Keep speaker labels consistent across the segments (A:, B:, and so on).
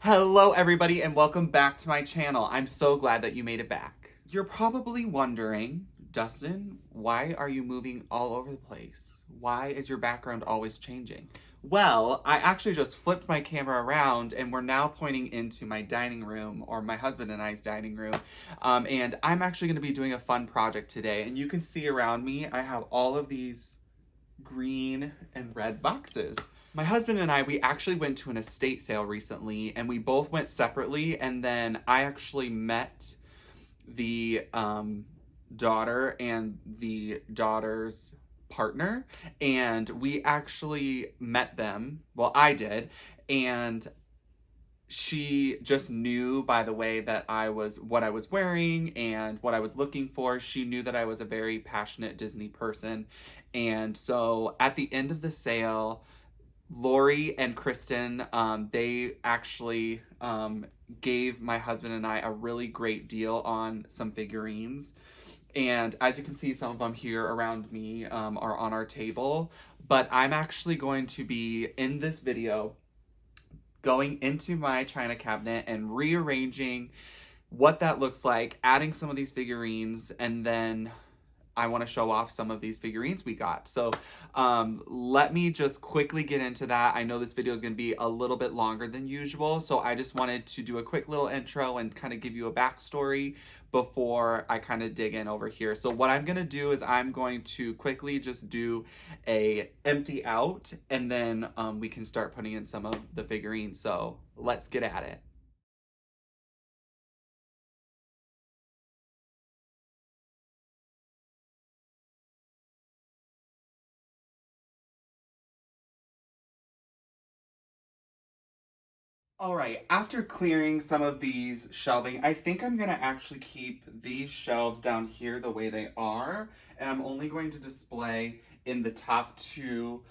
A: Hello everybody and welcome back to my channel. I'm so glad that you made it back. You're probably wondering, Dustin, why are you moving all over the place? Why is your background always changing? Well, I actually just flipped my camera around and we're now pointing into my dining room, or my husband and I's dining room. And I'm actually going to be doing a fun project today. And you can see around me, I have all of these green and red boxes. My husband and I, we actually went to an estate sale recently and we both went separately, and then I actually met the daughter and the daughter's partner, and we actually met them, well I did, and she just knew by the way that what I was wearing and what I was looking for. She knew that I was a very passionate Disney person. And so at the end of the sale, Lori and Kristen, they actually gave my husband and I a really great deal on some figurines. And as you can see, some of them here around me are on our table. But I'm actually going to be, in this video, going into my china cabinet and rearranging what that looks like, adding some of these figurines, and then I want to show off some of these figurines we got. So let me just quickly get into that. I know this video is going to be a little bit longer than usual, so I just wanted to do a quick little intro and kind of give you a backstory before I kind of dig in over here. So what I'm going to do is I'm going to quickly just do a empty out, and then we can start putting in some of the figurines. So let's get at it. All right, after clearing some of these shelving, I think I'm gonna actually keep these shelves down here the way they are, and I'm only going to display in the top two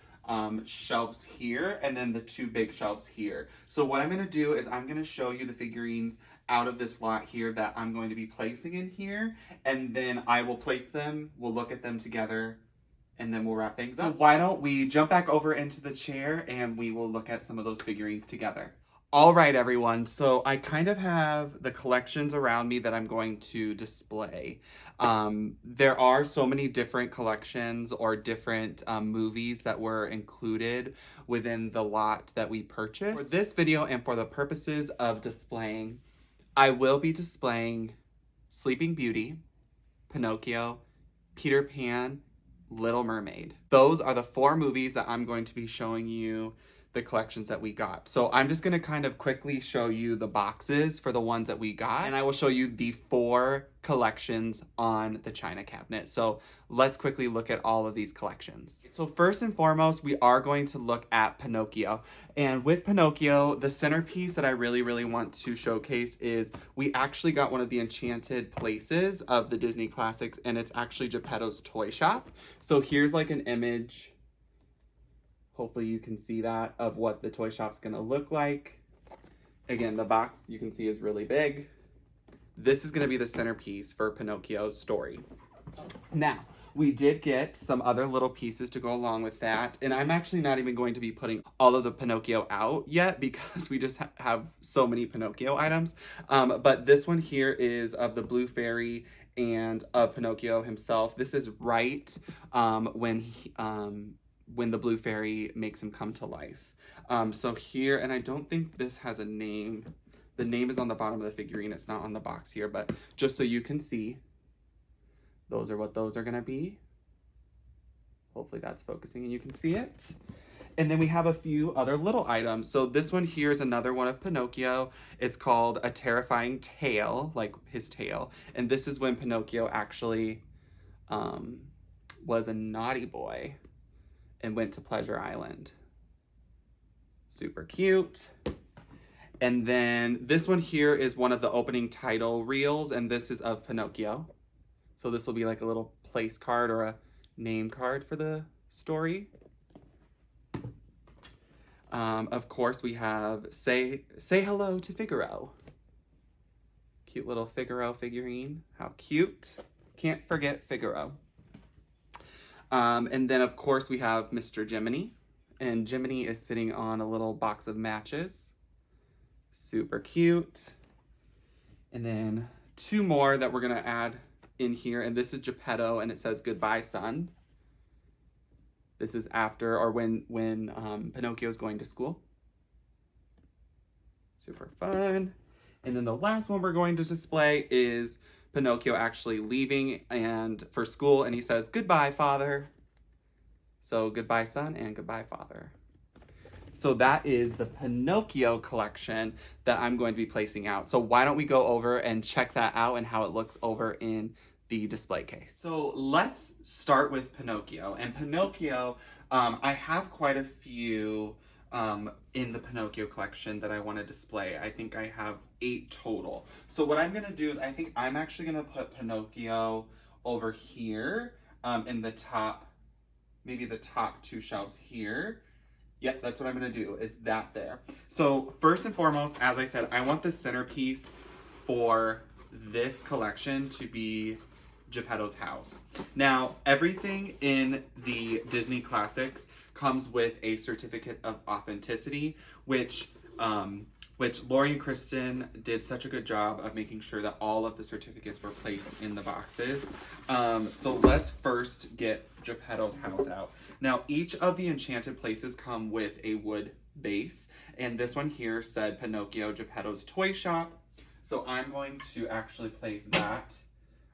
A: shelves here, and then the two big shelves here. So what I'm gonna do is I'm gonna show you the figurines out of this lot here that I'm going to be placing in here, and then I will place them, we'll look at them together, and then we'll wrap things up. So why don't we jump back over into the chair and we will look at some of those figurines together. All right, everyone. So I kind of have the collections around me that I'm going to display. There are so many different collections or different movies that were included within the lot that we purchased. For this video and for the purposes of displaying, I will be displaying Sleeping Beauty, Pinocchio, Peter Pan, Little Mermaid. Those are the 4 movies that I'm going to be showing you the collections that we got. So I'm just going to kind of quickly show you the boxes for the ones that we got, and I will show you the 4 collections on the china cabinet. So let's quickly look at all of these collections. So first and foremost, we are going to look at Pinocchio. And with Pinocchio, the centerpiece that I really want to showcase is we actually got one of the enchanted places of the Disney Classics, and it's actually Geppetto's toy shop. So here's like an image, hopefully you can see that, of what the toy shop's gonna look like. Again, the box you can see is really big. This is gonna be the centerpiece for Pinocchio's story. Now, we did get some other little pieces to go along with that, and I'm actually not even going to be putting all of the Pinocchio out yet because we just have so many Pinocchio items. But this one here is of the Blue Fairy and of Pinocchio himself. This is right when the Blue Fairy makes him come to life. So here, and I don't think this has a name. The name is on the bottom of the figurine. It's not on the box here, but just so you can see, those are what those are gonna be. Hopefully that's focusing and you can see it. And then we have a few other little items. So this one here is another one of Pinocchio. It's called A Terrifying Tale, like his tail. And this is when Pinocchio actually was a naughty boy and went to Pleasure Island. Super cute. And then this one here is one of the opening title reels, and this is of Pinocchio. So this will be like a little place card or a name card for the story. Of course, we have Say Hello to Figaro. Cute little Figaro figurine. How cute. Can't forget Figaro. And then, of course, we have Mr. Jiminy. And Jiminy is sitting on a little box of matches. Super cute. And then 2 more that we're gonna add in here, and this is Geppetto, and it says goodbye, son. This is after or when Pinocchio's going to school. Super fun. And then the last one we're going to display is Pinocchio actually leaving and for school, and he says goodbye, father. So goodbye, son, and goodbye, father. So that is the Pinocchio collection that I'm going to be placing out. So why don't we go over and check that out and how it looks over in the display case. So let's start with Pinocchio. And Pinocchio, I have quite a few in the Pinocchio collection that I want to display. I think I have 8 total. So what I'm going to do is I think I'm actually going to put Pinocchio over here in the top, maybe the top 2 shelves here. Yep, that's what I'm going to do, is that there. So first and foremost, as I said, I want the centerpiece for this collection to be Geppetto's house. Now, everything in the Disney Classics comes with a certificate of authenticity, which Lori and Kristen did such a good job of making sure that all of the certificates were placed in the boxes. So let's first get Geppetto's house out. Now, each of the enchanted places come with a wood base, and this one here said Pinocchio Geppetto's Toy Shop. So I'm going to actually place that.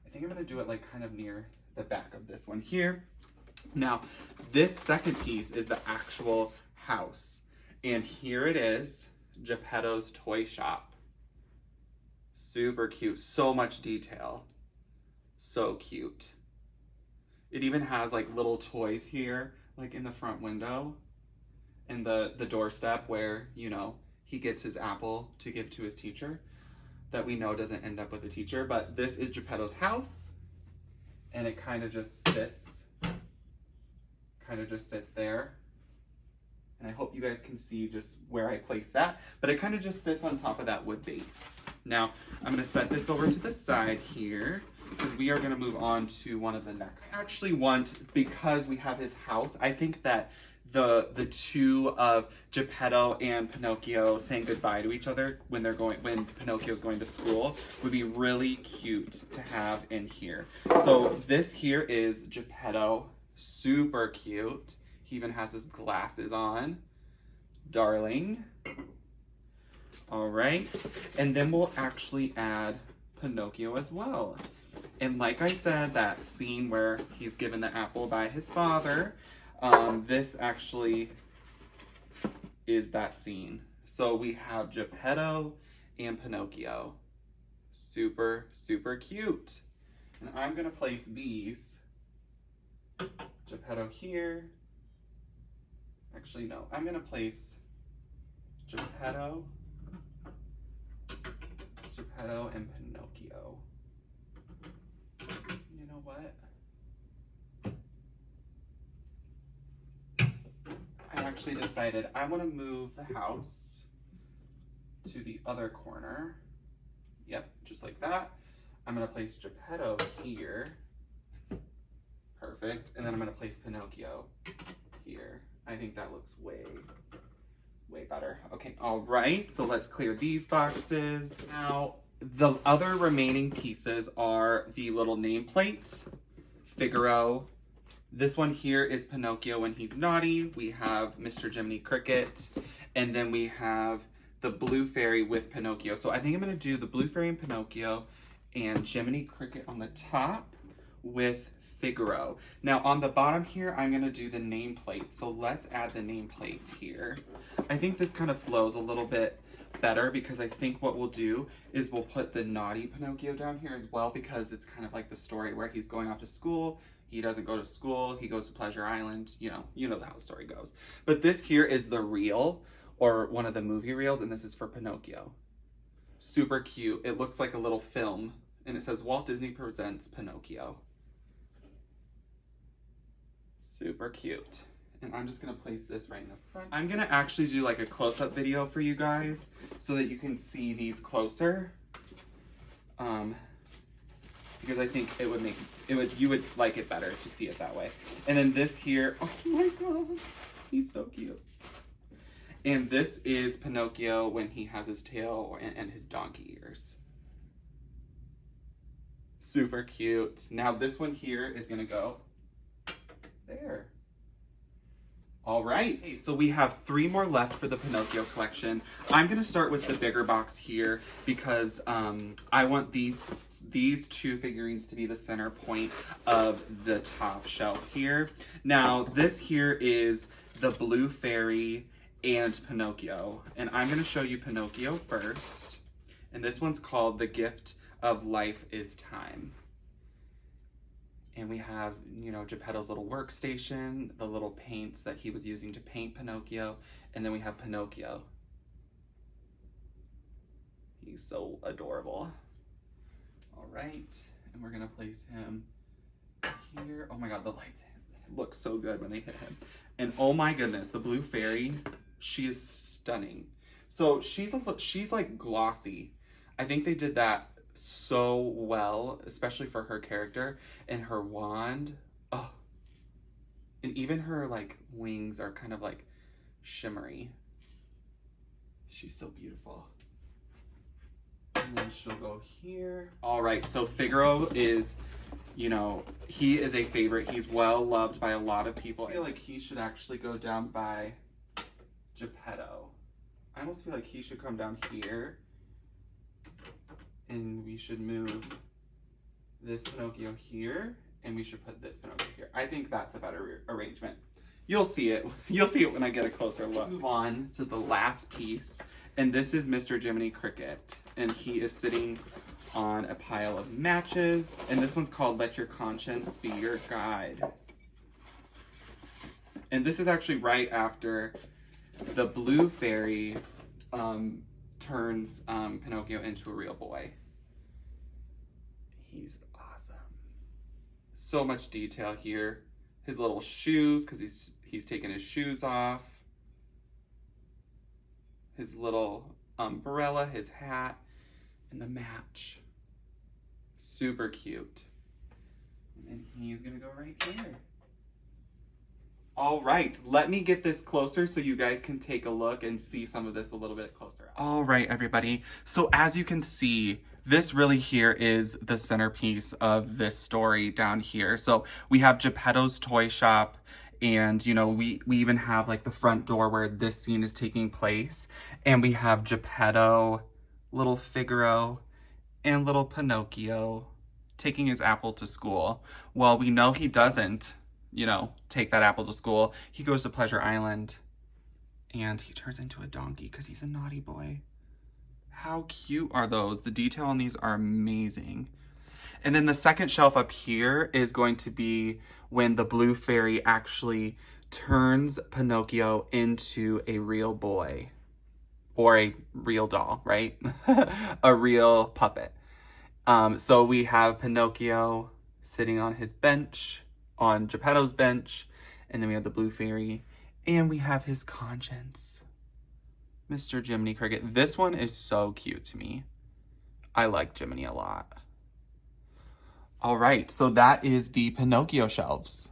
A: I think I'm going to do it like kind of near the back of this one here. Now, this second piece is the actual house, and here it is, Geppetto's Toy Shop. Super cute, so much detail, so cute. It even has like little toys here, like in the front window and the doorstep where, you know, he gets his apple to give to his teacher that we know doesn't end up with the teacher. But this is Geppetto's house, and it kind of just sits there. And I hope you guys can see just where I place that, but it kind of just sits on top of that wood base. Now, I'm going to set this over to the side here, because we are going to move on to one of the next. I actually want, because we have his house, I think that the two of Geppetto and Pinocchio saying goodbye to each other when Pinocchio's going to school would be really cute to have in here. So this here is Geppetto, super cute. He even has his glasses on. Darling. All right. And then we'll actually add Pinocchio as well. And like I said, that scene where he's given the apple by his father, this actually is that scene. So we have Geppetto and Pinocchio. Super, super cute. And I'm going to place these, Geppetto here. Actually, no, I'm going to place Geppetto and Pinocchio. You know what? I actually decided I want to move the house to the other corner. Yep, just like that. I'm going to place Geppetto here. Perfect. And then I'm going to place Pinocchio here. I think that looks way better. Okay, all right. So let's clear these boxes. Now, the other remaining pieces are the little nameplates. Figaro. This one here is Pinocchio when he's naughty. We have Mr. Jiminy Cricket. And then we have the Blue Fairy with Pinocchio. So I think I'm going to do the Blue Fairy and Pinocchio and Jiminy Cricket on the top with Figaro. Now on the bottom here, I'm going to do the nameplate. So let's add the nameplate here. I think this kind of flows a little bit better because I think what we'll do is we'll put the naughty Pinocchio down here as well, because it's kind of like the story where he's going off to school. He doesn't go to school. He goes to Pleasure Island. You know how the story goes. But this here is the reel, or one of the movie reels, and this is for Pinocchio. Super cute. It looks like a little film, and it says Walt Disney Presents Pinocchio. Super cute. And I'm just going to place this right in the front. I'm going to actually do like a close-up video for you guys so that you can see these closer. Because I think you would like it better to see it that way. And then this here, oh my god, he's so cute, And this is Pinocchio when he has his tail and his donkey ears. Super cute. Now this one here is gonna go there. All right, so we have 3 more left for the Pinocchio collection. I'm gonna start with the bigger box here because I want these 2 figurines to be the center point of the top shelf here. Now this here is the Blue Fairy and Pinocchio, and I'm gonna show you Pinocchio first. And this one's called The Gift of Life is Time. And we have, you know, Geppetto's little workstation, the little paints that he was using to paint Pinocchio, and then we have Pinocchio. He's so adorable. All right, and we're gonna place him here. Oh my God, the lights look so good when they hit him. And oh my goodness, the Blue Fairy, she is stunning. So she's like glossy. I think they did that so well, especially for her character, and her wand. Oh, and even her like wings are kind of like shimmery. She's so beautiful. And then she'll go here. All right, so Figaro is, you know, he is a favorite. He's well loved by a lot of people. I feel like he should actually go down by Geppetto. I almost feel like he should come down here. And we should move this Pinocchio here, and we should put this Pinocchio here. I think that's a better arrangement. You'll see it. You'll see it when I get a closer look. Let's move on to the last piece, and this is Mr. Jiminy Cricket, and he is sitting on a pile of matches, and this one's called Let Your Conscience Be Your Guide. And this is actually right after the Blue Fairy turns Pinocchio into a real boy. He's awesome. So much detail here. His little shoes, because he's taking his shoes off. His little umbrella, his hat, and the match. Super cute. And he's gonna go right here. All right, let me get this closer so you guys can take a look and see some of this a little bit closer. All right, everybody. So as you can see, this really here is the centerpiece of this story down here. So we have Geppetto's toy shop, and you know, we even have like the front door where this scene is taking place. And we have Geppetto, little Figaro, and little Pinocchio taking his apple to school. Well, we know he doesn't, you know, take that apple to school. He goes to Pleasure Island and he turns into a donkey because he's a naughty boy. How cute are those? The detail on these are amazing. And then the second shelf up here is going to be when the Blue Fairy actually turns Pinocchio into a real boy. Or a real doll, right? A real puppet. So we have Pinocchio sitting on his bench, on Geppetto's bench, and then we have the Blue Fairy, and we have his conscience, Mr. Jiminy Cricket. This one is so cute to me. I like Jiminy a lot. All right, so that is the Pinocchio shelves.